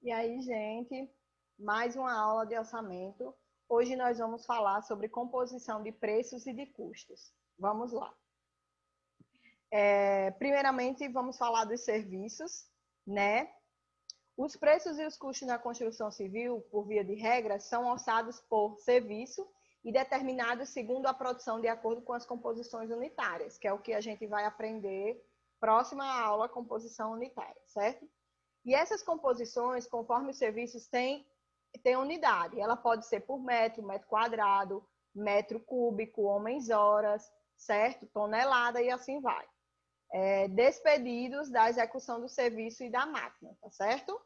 E aí, gente, mais uma aula de orçamento. Hoje nós vamos falar sobre composição de preços e de custos. Vamos lá. Primeiramente, vamos falar dos serviços, né? Os preços e os custos na construção civil, por via de regra, são orçados por serviço e determinados segundo a produção de acordo com as composições unitárias, que é o que a gente vai aprender próxima aula, composição unitária, certo? E essas composições, conforme os serviços têm unidade. Ela pode ser por metro, metro quadrado, metro cúbico, homens-horas, certo? Tonelada e assim vai. Despedidos da execução do serviço e da máquina, tá certo?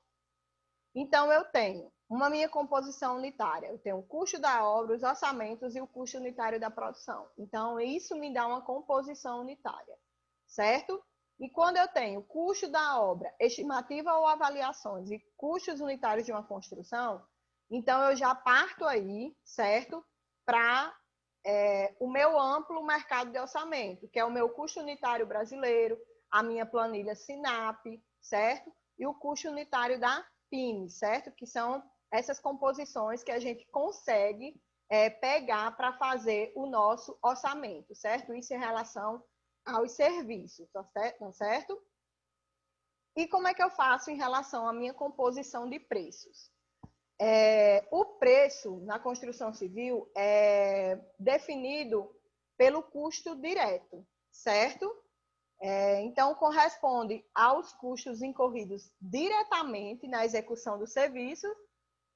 Então, eu tenho uma minha composição unitária. Eu tenho o custo da obra, os orçamentos e o custo unitário da produção. Então, isso me dá uma composição unitária, certo? E quando eu tenho custo da obra, estimativa ou avaliações e custos unitários de uma construção, então eu já parto aí, certo? Para o meu amplo mercado de orçamento, que é o meu custo unitário brasileiro, a minha planilha SINAP, certo? E o custo unitário da PIME, certo? Que são essas composições que a gente consegue pegar para fazer o nosso orçamento, certo? Isso em relação aos serviços, tá certo? E como é que eu faço em relação à minha composição de preços? O preço na construção civil é definido pelo custo direto, certo? Então, corresponde aos custos incorridos diretamente na execução do serviço,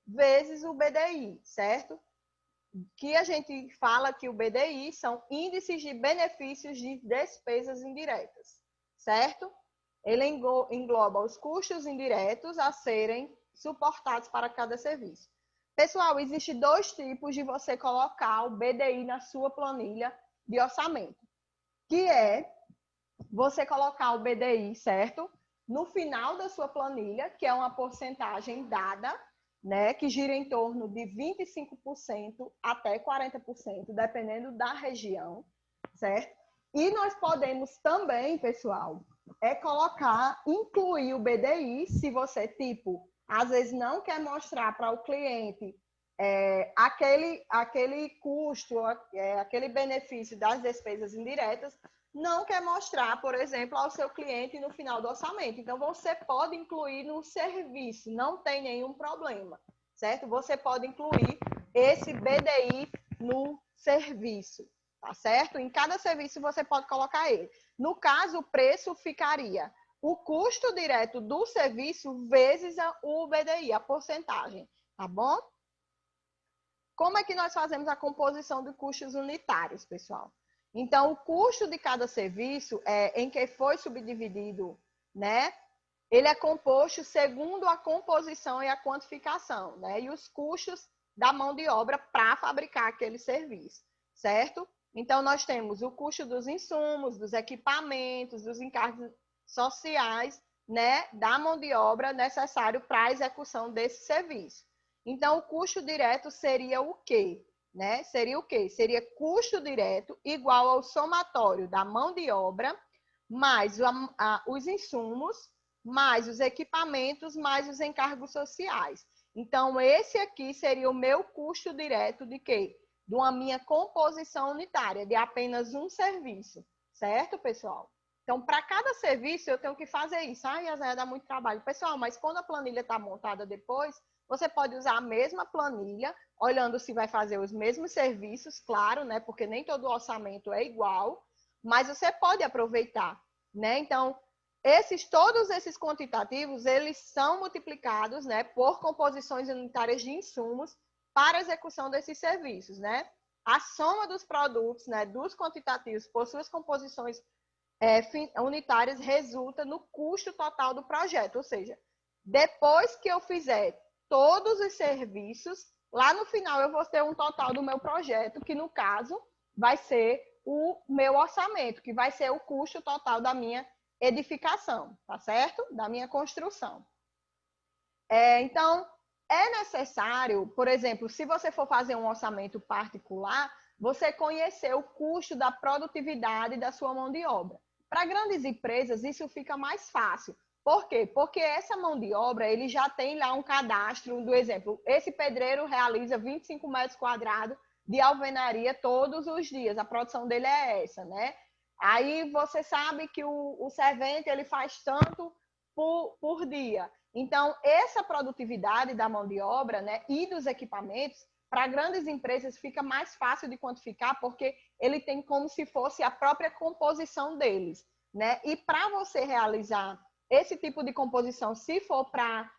vezes o BDI, certo? Que a gente fala que o BDI são índices de benefícios de despesas indiretas, certo? Ele engloba os custos indiretos a serem suportados para cada serviço. Pessoal, existem dois tipos de você colocar o BDI na sua planilha de orçamento, que é você colocar o BDI, certo? No final da sua planilha, que é uma porcentagem dada, né, que gira em torno de 25% até 40%, dependendo da região, certo? E nós podemos também, pessoal, incluir o BDI, se você, tipo, às vezes não quer mostrar para o cliente aquele custo, aquele benefício das despesas indiretas, não quer mostrar, por exemplo, ao seu cliente no final do orçamento. Então, você pode incluir no serviço, não tem nenhum problema, certo? Você pode incluir esse BDI no serviço, tá certo? Em cada serviço você pode colocar ele. No caso, o preço ficaria o custo direto do serviço vezes o BDI, a porcentagem, tá bom? Como é que nós fazemos a composição de custos unitários, pessoal? Então, o custo de cada serviço em que foi subdividido, né? Ele é composto segundo a composição e a quantificação, né? E os custos da mão de obra para fabricar aquele serviço, certo? Então, nós temos o custo dos insumos, dos equipamentos, dos encargos sociais, né? Da mão de obra necessário para a execução desse serviço. Então, o custo direto seria o quê? Né? Seria o quê? Seria custo direto igual ao somatório da mão de obra, mais os insumos, mais os equipamentos, mais os encargos sociais. Então, esse aqui seria o meu custo direto de quê? De uma minha composição unitária, de apenas um serviço. Certo, pessoal? Então, para cada serviço, eu tenho que fazer isso. Ai, Zé, dá muito trabalho. Pessoal, mas quando a planilha está montada depois, você pode usar a mesma planilha, olhando se vai fazer os mesmos serviços, claro, né? Porque nem todo orçamento é igual, mas você pode aproveitar, né? Então, todos esses quantitativos, eles são multiplicados, né, por composições unitárias de insumos para a execução desses serviços, né? A soma dos produtos, né, dos quantitativos por suas composições unitárias resulta no custo total do projeto, ou seja, depois que eu fizer todos os serviços, lá no final eu vou ter um total do meu projeto, que no caso vai ser o meu orçamento, que vai ser o custo total da minha edificação, tá certo? Da minha construção. Então, é necessário, por exemplo, se você for fazer um orçamento particular, você conhecer o custo da produtividade da sua mão de obra. Para grandes empresas, isso fica mais fácil, Por quê? Porque essa mão de obra, ele já tem lá um cadastro do exemplo. Esse pedreiro realiza 25 metros quadrados de alvenaria todos os dias. A produção dele é essa, né? Aí você sabe que o servente ele faz tanto por dia. Então, essa produtividade da mão de obra, né, e dos equipamentos, para grandes empresas fica mais fácil de quantificar, porque ele tem como se fosse a própria composição deles, né? E para você realizar esse tipo de composição, se for para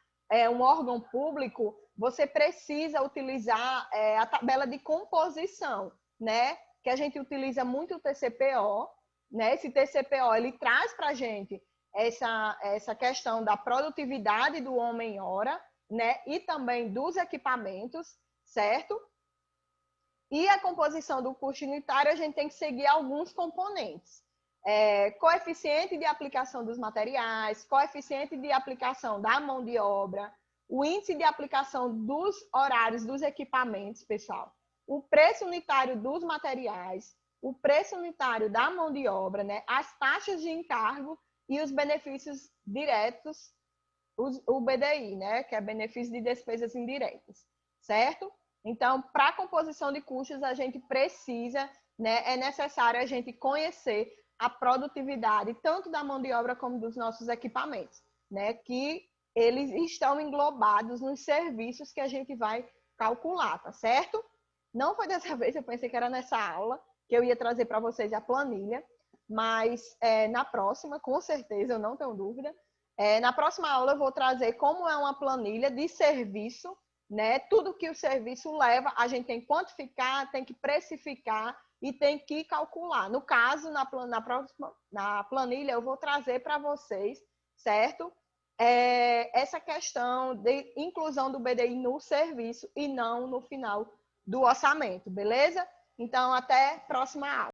um órgão público, você precisa utilizar a tabela de composição, né? Que a gente utiliza muito o TCPO, né? Esse TCPO ele traz para a gente essa questão da produtividade do homem-hora, né? E também dos equipamentos, certo? E a composição do custo unitário, a gente tem que seguir alguns componentes. Coeficiente de aplicação dos materiais, coeficiente de aplicação da mão de obra, o índice de aplicação dos horários dos equipamentos, pessoal, o preço unitário dos materiais, o preço unitário da mão de obra, né? As taxas de encargo e os benefícios diretos, o BDI, né? Que é benefício de despesas indiretas, certo? Então, para a composição de custos, a gente precisa, né? É necessário a gente conhecer a produtividade tanto da mão de obra como dos nossos equipamentos, né? Que eles estão englobados nos serviços que a gente vai calcular, tá certo? Não foi dessa vez, eu pensei que era nessa aula que eu ia trazer para vocês a planilha, mas na próxima, com certeza, eu não tenho dúvida. Na próxima aula eu vou trazer como é uma planilha de serviço, né? Tudo que o serviço leva, a gente tem que quantificar, tem que precificar e tem que calcular. No caso, na planilha, eu vou trazer para vocês, certo? Essa questão de inclusão do BDI no serviço e não no final do orçamento, beleza? Então, até a próxima aula.